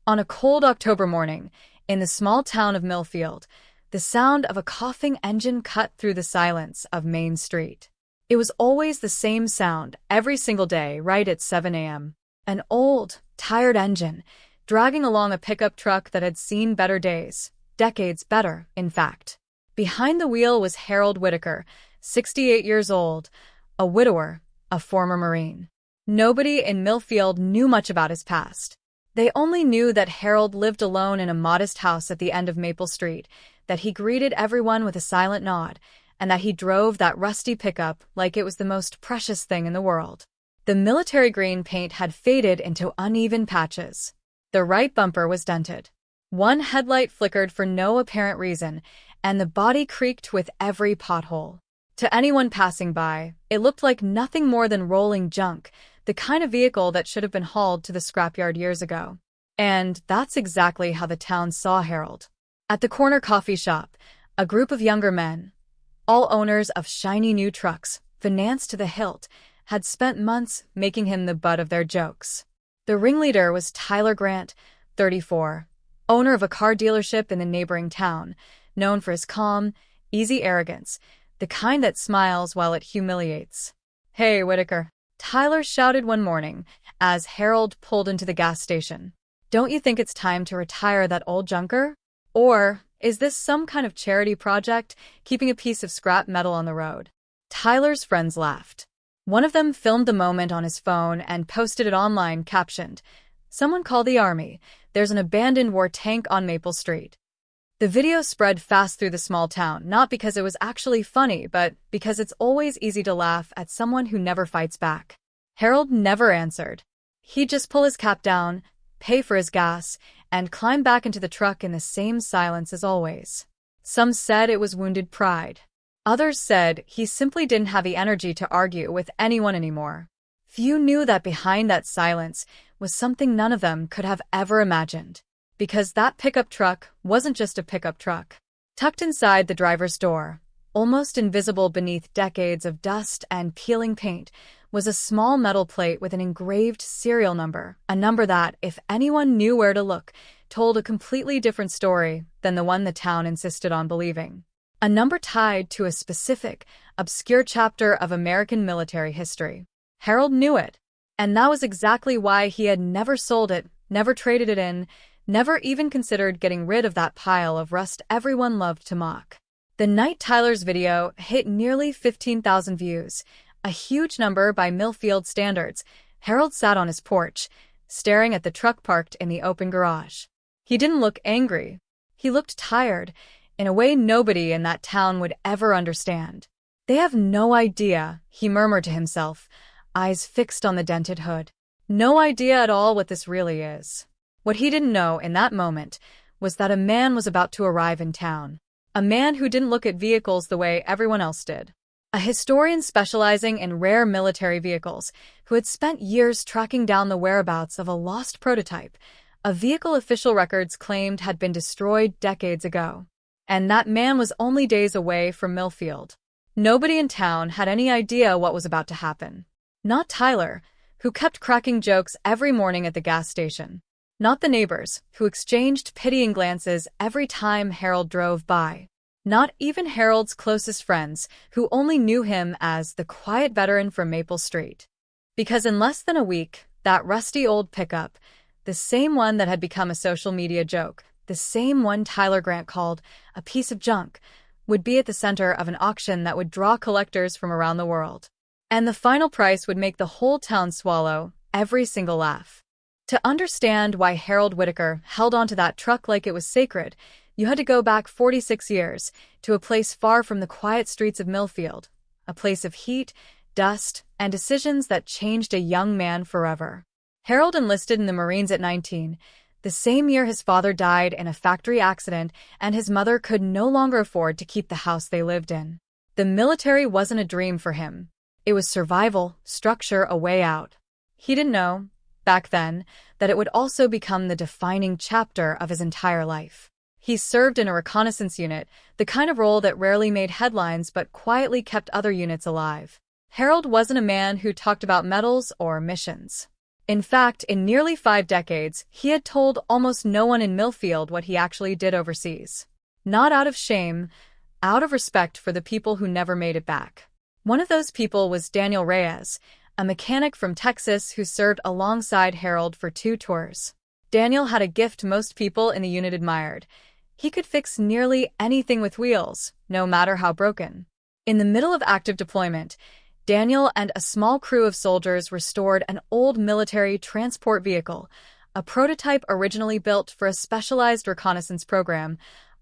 On a cold October morning, in the small town of Millfield, the sound of a coughing engine cut through the silence of Main Street. It was always the same sound every single day, right at 7 a.m. An old, tired engine, dragging along a pickup truck that had seen better days, decades better, in fact. Behind the wheel was Harold Whitaker, 68 years old, a widower, a former Marine. Nobody in Millfield knew much about his past. They only knew that Harold lived alone in a modest house at the end of Maple Street, that he greeted everyone with a silent nod, and that he drove that rusty pickup like it was the most precious thing in the world. The military green paint had faded into uneven patches. The right bumper was dented. One headlight flickered for no apparent reason, and the body creaked with every pothole. To anyone passing by, it looked like nothing more than rolling junk, the kind of vehicle that should have been hauled to the scrapyard years ago. And that's exactly how the town saw Harold. At the corner coffee shop, a group of younger men, all owners of shiny new trucks, financed to the hilt, had spent months making him the butt of their jokes. The ringleader was Tyler Grant, 34, owner of a car dealership in the neighboring town, known for his calm, easy arrogance, the kind that smiles while it humiliates. "Hey, Whitaker," Tyler shouted one morning as Harold pulled into the gas station. "Don't you think it's time to retire that old junker? Or is this some kind of charity project, keeping a piece of scrap metal on the road?" Tyler's friends laughed. One of them filmed the moment on his phone and posted it online, captioned, "Someone call the army. There's an abandoned war tank on Maple Street." The video spread fast through the small town, not because it was actually funny, but because it's always easy to laugh at someone who never fights back. Harold never answered. He'd just pull his cap down, pay for his gas, and climb back into the truck in the same silence as always. Some said it was wounded pride. Others said he simply didn't have the energy to argue with anyone anymore. Few knew that behind that silence was something none of them could have ever imagined. Because that pickup truck wasn't just a pickup truck. Tucked inside the driver's door, almost invisible beneath decades of dust and peeling paint, was a small metal plate with an engraved serial number, a number that, if anyone knew where to look, told a completely different story than the one the town insisted on believing. A number tied to a specific, obscure chapter of American military history. Harold knew it, and that was exactly why he had never sold it, never traded it in, never even considered getting rid of that pile of rust everyone loved to mock. The night Tyler's video hit nearly 15,000 views, a huge number by Millfield standards, Harold sat on his porch, staring at the truck parked in the open garage. He didn't look angry. He looked tired, in a way nobody in that town would ever understand. "They have no idea," he murmured to himself, eyes fixed on the dented hood. "No idea at all what this really is." What he didn't know in that moment was that a man was about to arrive in town. A man who didn't look at vehicles the way everyone else did. A historian specializing in rare military vehicles who had spent years tracking down the whereabouts of a lost prototype, a vehicle official records claimed had been destroyed decades ago. And that man was only days away from Millfield. Nobody in town had any idea what was about to happen. Not Tyler, who kept cracking jokes every morning at the gas station. Not the neighbors, who exchanged pitying glances every time Harold drove by. Not even Harold's closest friends, who only knew him as the quiet veteran from Maple Street. Because in less than a week, that rusty old pickup, the same one that had become a social media joke, the same one Tyler Grant called a piece of junk, would be at the center of an auction that would draw collectors from around the world. And the final price would make the whole town swallow every single laugh. To understand why Harold Whitaker held onto that truck like it was sacred, you had to go back 46 years to a place far from the quiet streets of Millfield, a place of heat, dust, and decisions that changed a young man forever. Harold enlisted in the Marines at 19, the same year his father died in a factory accident and his mother could no longer afford to keep the house they lived in. The military wasn't a dream for him. It was survival, structure, a way out. He didn't know, back then, that it would also become the defining chapter of his entire life. He served in a reconnaissance unit, the kind of role that rarely made headlines but quietly kept other units alive. Harold wasn't a man who talked about medals or missions. In fact, in nearly 5 decades, he had told almost no one in Millfield what he actually did overseas. Not out of shame, out of respect for the people who never made it back. One of those people was Daniel Reyes, a mechanic from Texas who served alongside Harold for 2 tours. Daniel had a gift most people in the unit admired. He could fix nearly anything with wheels, no matter how broken. In the middle of active deployment, Daniel and a small crew of soldiers restored an old military transport vehicle, a prototype originally built for a specialized reconnaissance program,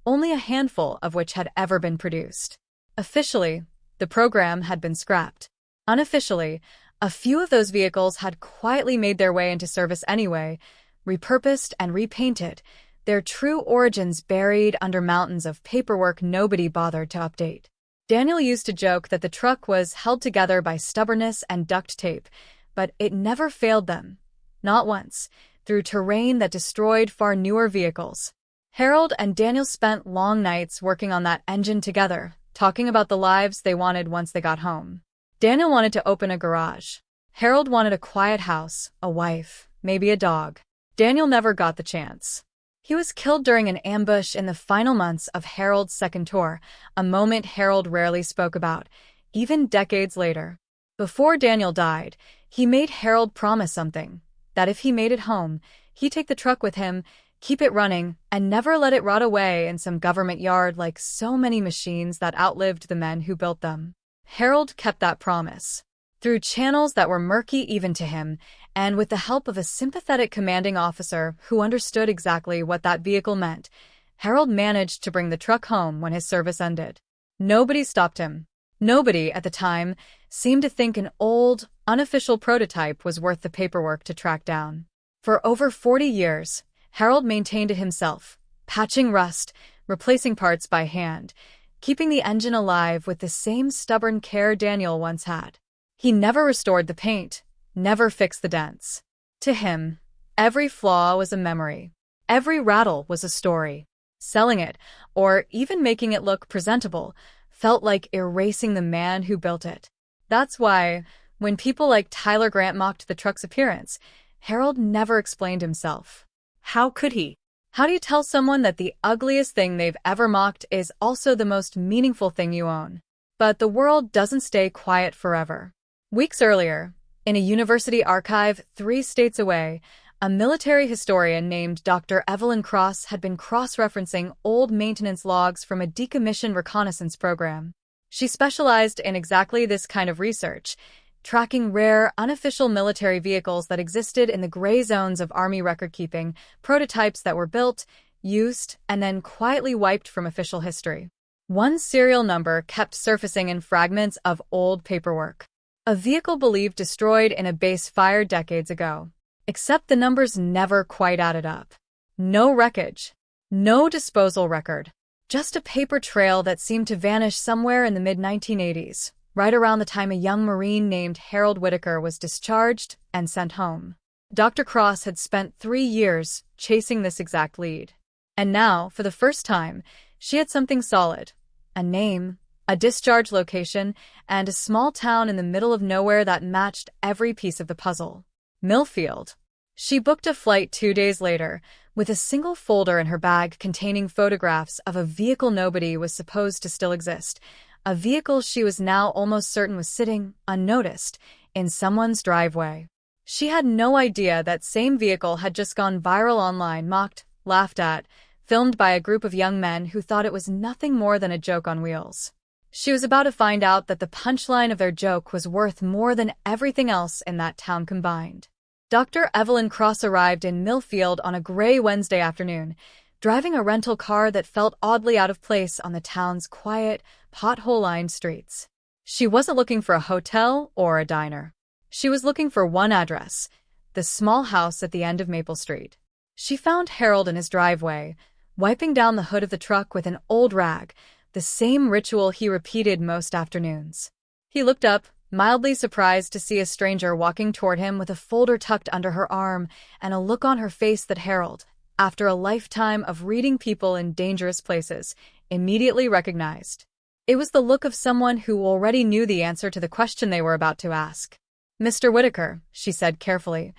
only a handful of which had ever been produced. Officially, the program had been scrapped. Unofficially, a few of those vehicles had quietly made their way into service anyway, repurposed and repainted, their true origins buried under mountains of paperwork nobody bothered to update. Daniel used to joke that the truck was held together by stubbornness and duct tape, but it never failed them. Not once, through terrain that destroyed far newer vehicles. Harold and Daniel spent long nights working on that engine together, talking about the lives they wanted once they got home. Daniel wanted to open a garage. Harold wanted a quiet house, a wife, maybe a dog. Daniel never got the chance. He was killed during an ambush in the final months of Harold's second tour, a moment Harold rarely spoke about, even decades later. Before Daniel died, he made Harold promise something, that if he made it home, he'd take the truck with him, keep it running, and never let it rot away in some government yard like so many machines that outlived the men who built them. Harold kept that promise. Through channels that were murky even to him, and with the help of a sympathetic commanding officer who understood exactly what that vehicle meant, Harold managed to bring the truck home when his service ended. Nobody stopped him. Nobody, at the time, seemed to think an old, unofficial prototype was worth the paperwork to track down. For over 40 years, Harold maintained it himself, patching rust, replacing parts by hand, keeping the engine alive with the same stubborn care Daniel once had. He never restored the paint, never fixed the dents. To him, every flaw was a memory. Every rattle was a story. Selling it, or even making it look presentable, felt like erasing the man who built it. That's why, when people like Tyler Grant mocked the truck's appearance, Harold never explained himself. How could he? How do you tell someone that the ugliest thing they've ever mocked is also the most meaningful thing you own? But the world doesn't stay quiet forever. Weeks earlier, in a university archive 3 states away, a military historian named Dr. Evelyn Cross had been cross-referencing old maintenance logs from a decommissioned reconnaissance program. She specialized in exactly this kind of research, tracking rare, unofficial military vehicles that existed in the gray zones of Army record-keeping, prototypes that were built, used, and then quietly wiped from official history. One serial number kept surfacing in fragments of old paperwork. A vehicle believed destroyed in a base fire decades ago. Except the numbers never quite added up. No wreckage. No disposal record. Just a paper trail that seemed to vanish somewhere in the mid-1980s, right around the time a young Marine named Harold Whitaker was discharged and sent home. Dr. Cross had spent 3 years chasing this exact lead. And now, for the first time, she had something solid. A name, a discharge location, and a small town in the middle of nowhere that matched every piece of the puzzle. Millfield. She booked a flight 2 days later, with a single folder in her bag containing photographs of a vehicle nobody was supposed to still exist, a vehicle she was now almost certain was sitting, unnoticed, in someone's driveway. She had no idea that same vehicle had just gone viral online, mocked, laughed at, filmed by a group of young men who thought it was nothing more than a joke on wheels. She was about to find out that the punchline of their joke was worth more than everything else in that town combined. Dr. Evelyn Cross arrived in Millfield on a gray Wednesday afternoon, driving a rental car that felt oddly out of place on the town's quiet, pothole-lined streets. She wasn't looking for a hotel or a diner. She was looking for one address, the small house at the end of Maple Street. She found Harold in his driveway, wiping down the hood of the truck with an old rag, the same ritual he repeated most afternoons. He looked up, mildly surprised to see a stranger walking toward him with a folder tucked under her arm and a look on her face that Harold, after a lifetime of reading people in dangerous places, immediately recognized. It was the look of someone who already knew the answer to the question they were about to ask. "Mr. Whitaker," she said carefully,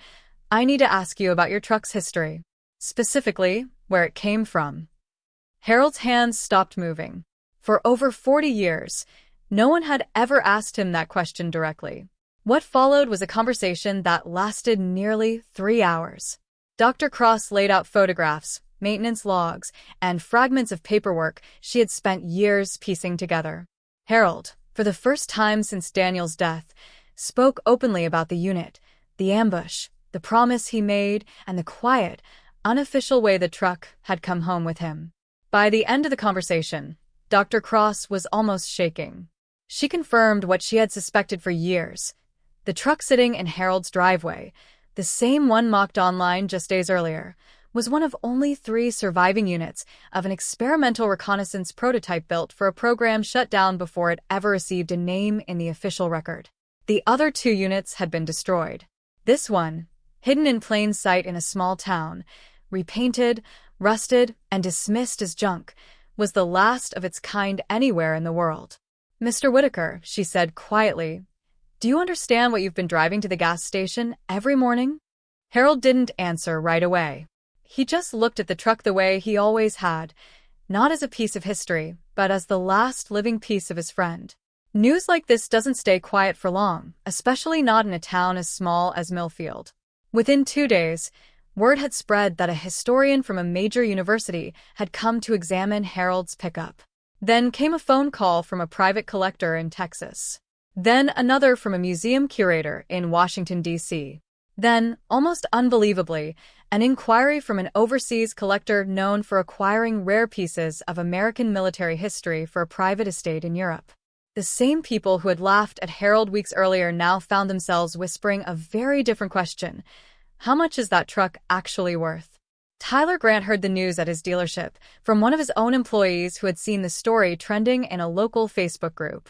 I need to ask you about your truck's history, specifically where it came from. Harold's hands stopped moving. For over 40 years, no one had ever asked him that question directly. What followed was a conversation that lasted nearly 3 hours. Dr. Cross laid out photographs, maintenance logs, and fragments of paperwork she had spent years piecing together. Harold, for the first time since Daniel's death, spoke openly about the unit, the ambush, the promise he made, and the quiet, unofficial way the truck had come home with him. By the end of the conversation, Dr. Cross was almost shaking. She confirmed what she had suspected for years. The truck sitting in Harold's driveway, the same one mocked online just days earlier, was one of only 3 surviving units of an experimental reconnaissance prototype built for a program shut down before it ever received a name in the official record. The other 2 units had been destroyed. This one, hidden in plain sight in a small town, repainted, rusted, and dismissed as junk, was the last of its kind anywhere in the world. "Mr. Whitaker," she said quietly, "do you understand what you've been driving to the gas station every morning?" Harold didn't answer right away. He just looked at the truck the way he always had, not as a piece of history, but as the last living piece of his friend. News like this doesn't stay quiet for long, especially not in a town as small as Millfield. Within 2 days, word had spread that a historian from a major university had come to examine Harold's pickup. Then came a phone call from a private collector in Texas. Then another from a museum curator in Washington, D.C. Then, almost unbelievably, an inquiry from an overseas collector known for acquiring rare pieces of American military history for a private estate in Europe. The same people who had laughed at Harold weeks earlier now found themselves whispering a very different question. How much is that truck actually worth? Tyler Grant heard the news at his dealership from one of his own employees who had seen the story trending in a local Facebook group.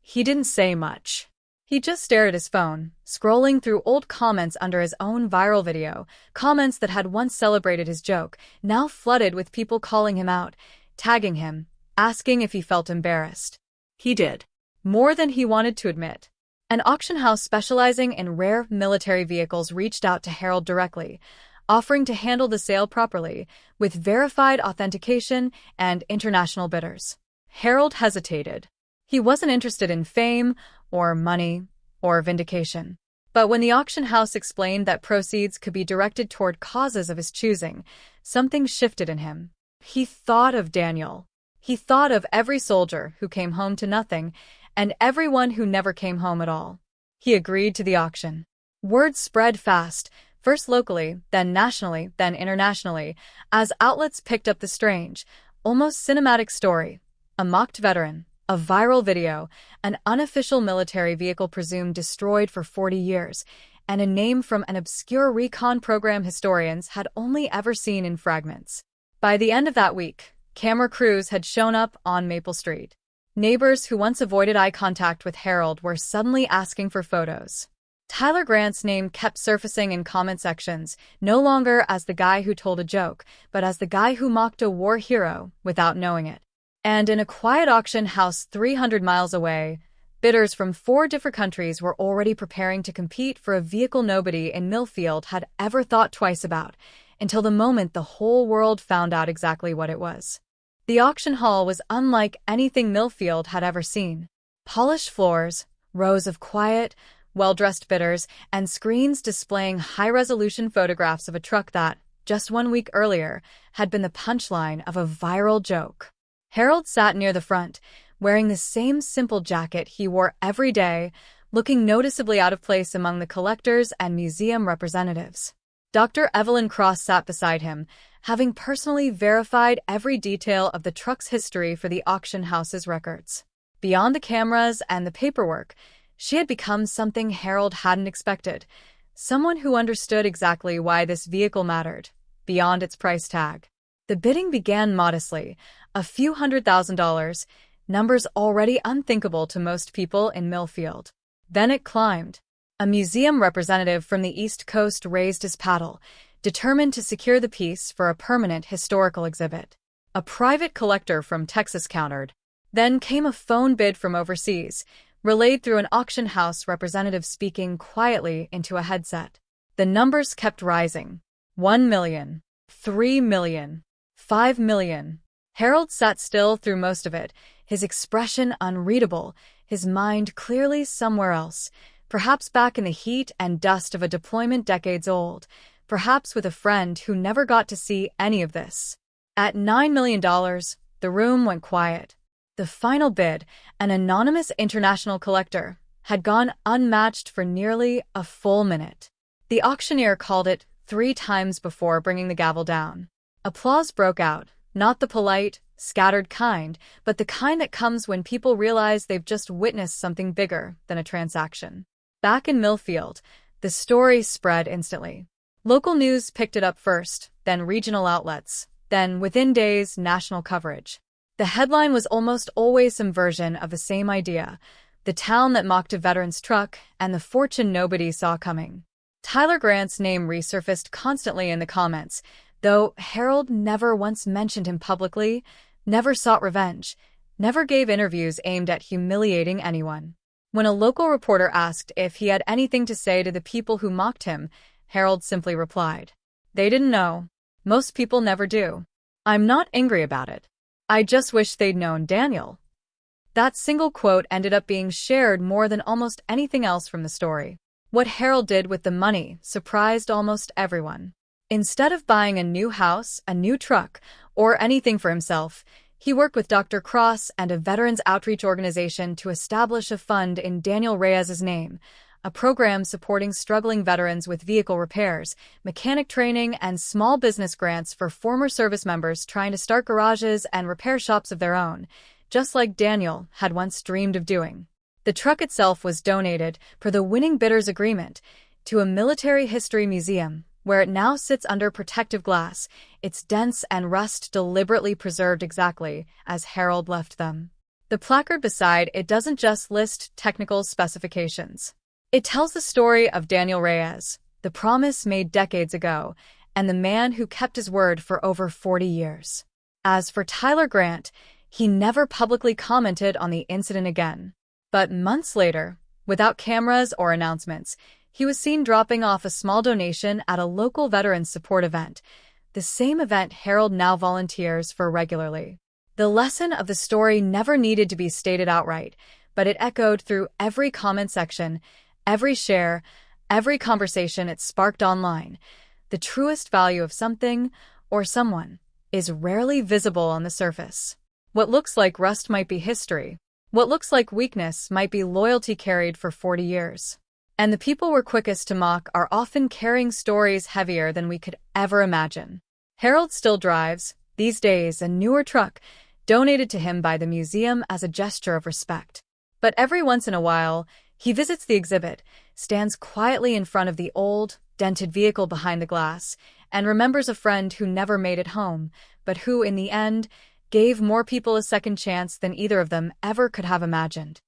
He didn't say much. He just stared at his phone, scrolling through old comments under his own viral video, comments that had once celebrated his joke, now flooded with people calling him out, tagging him, asking if he felt embarrassed. He did. More than he wanted to admit. An auction house specializing in rare military vehicles reached out to Harold directly, offering to handle the sale properly, with verified authentication and international bidders. Harold hesitated. He wasn't interested in fame, or money, or vindication. But when the auction house explained that proceeds could be directed toward causes of his choosing, something shifted in him. He thought of Daniel. He thought of every soldier who came home to nothing, and everyone who never came home at all. He agreed to the auction. Word spread fast, first locally, then nationally, then internationally, as outlets picked up the strange, almost cinematic story. A mocked veteran, a viral video, an unofficial military vehicle presumed destroyed for 40 years, and a name from an obscure recon program historians had only ever seen in fragments. By the end of that week, camera crews had shown up on Maple Street. Neighbors who once avoided eye contact with Harold were suddenly asking for photos. Tyler Grant's name kept surfacing in comment sections, no longer as the guy who told a joke, but as the guy who mocked a war hero without knowing it. And in a quiet auction house 300 miles away, bidders from 4 different countries were already preparing to compete for a vehicle nobody in Millfield had ever thought twice about, until the moment the whole world found out exactly what it was. The auction hall was unlike anything Millfield had ever seen. Polished floors, rows of quiet, well-dressed bidders, and screens displaying high-resolution photographs of a truck that, just 1 week earlier, had been the punchline of a viral joke. Harold sat near the front, wearing the same simple jacket he wore every day, looking noticeably out of place among the collectors and museum representatives. Dr. Evelyn Cross sat beside him, having personally verified every detail of the truck's history for the auction house's records. Beyond the cameras and the paperwork, she had become something Harold hadn't expected, someone who understood exactly why this vehicle mattered, beyond its price tag. The bidding began modestly, a few $100,000, numbers already unthinkable to most people in Millfield. Then it climbed. A museum representative from the East Coast raised his paddle, determined to secure the piece for a permanent historical exhibit. A private collector from Texas countered. Then came a phone bid from overseas, relayed through an auction house representative speaking quietly into a headset. The numbers kept rising. 1 million, 3 million, 5 million. Harold sat still through most of it, his expression unreadable, his mind clearly somewhere else, perhaps back in the heat and dust of a deployment decades old, perhaps with a friend who never got to see any of this. At $9 million, the room went quiet. The final bid, an anonymous international collector, had gone unmatched for nearly a full minute. The auctioneer called it 3 times before bringing the gavel down. Applause broke out, not the polite, scattered kind, but the kind that comes when people realize they've just witnessed something bigger than a transaction. Back in Millfield, the story spread instantly. Local news picked it up first, then regional outlets, then, within days, national coverage. The headline was almost always some version of the same idea: the town that mocked a veteran's truck and the fortune nobody saw coming. Tyler Grant's name resurfaced constantly in the comments, though Harold never once mentioned him publicly, never sought revenge, never gave interviews aimed at humiliating anyone. When a local reporter asked if he had anything to say to the people who mocked him, Harold simply replied, "They didn't know. Most people never do. I'm not angry about it. I just wish they'd known Daniel." That single quote ended up being shared more than almost anything else from the story. What Harold did with the money surprised almost everyone. Instead of buying a new house, a new truck, or anything for himself, he worked with Dr. Cross and a veterans outreach organization to establish a fund in Daniel Reyes's name, a program supporting struggling veterans with vehicle repairs, mechanic training, and small business grants for former service members trying to start garages and repair shops of their own, just like Daniel had once dreamed of doing. The truck itself was donated, per the winning bidder's agreement, to a military history museum, where it now sits under protective glass, its dents and rust deliberately preserved exactly as Harold left them. The placard beside it doesn't just list technical specifications. It tells the story of Daniel Reyes, the promise made decades ago, and the man who kept his word for over 40 years. As for Tyler Grant, he never publicly commented on the incident again. But months later, without cameras or announcements, he was seen dropping off a small donation at a local veterans support event, the same event Harold now volunteers for regularly. The lesson of the story never needed to be stated outright, but it echoed through every comment section, every share, every conversation it sparked online. The truest value of something, or someone, is rarely visible on the surface. What looks like rust might be history. What looks like weakness might be loyalty carried for 40 years. And the people we're quickest to mock are often carrying stories heavier than we could ever imagine. Harold still drives, these days, a newer truck, donated to him by the museum as a gesture of respect. But every once in a while, he visits the exhibit, stands quietly in front of the old, dented vehicle behind the glass, and remembers a friend who never made it home, but who, in the end, gave more people a second chance than either of them ever could have imagined.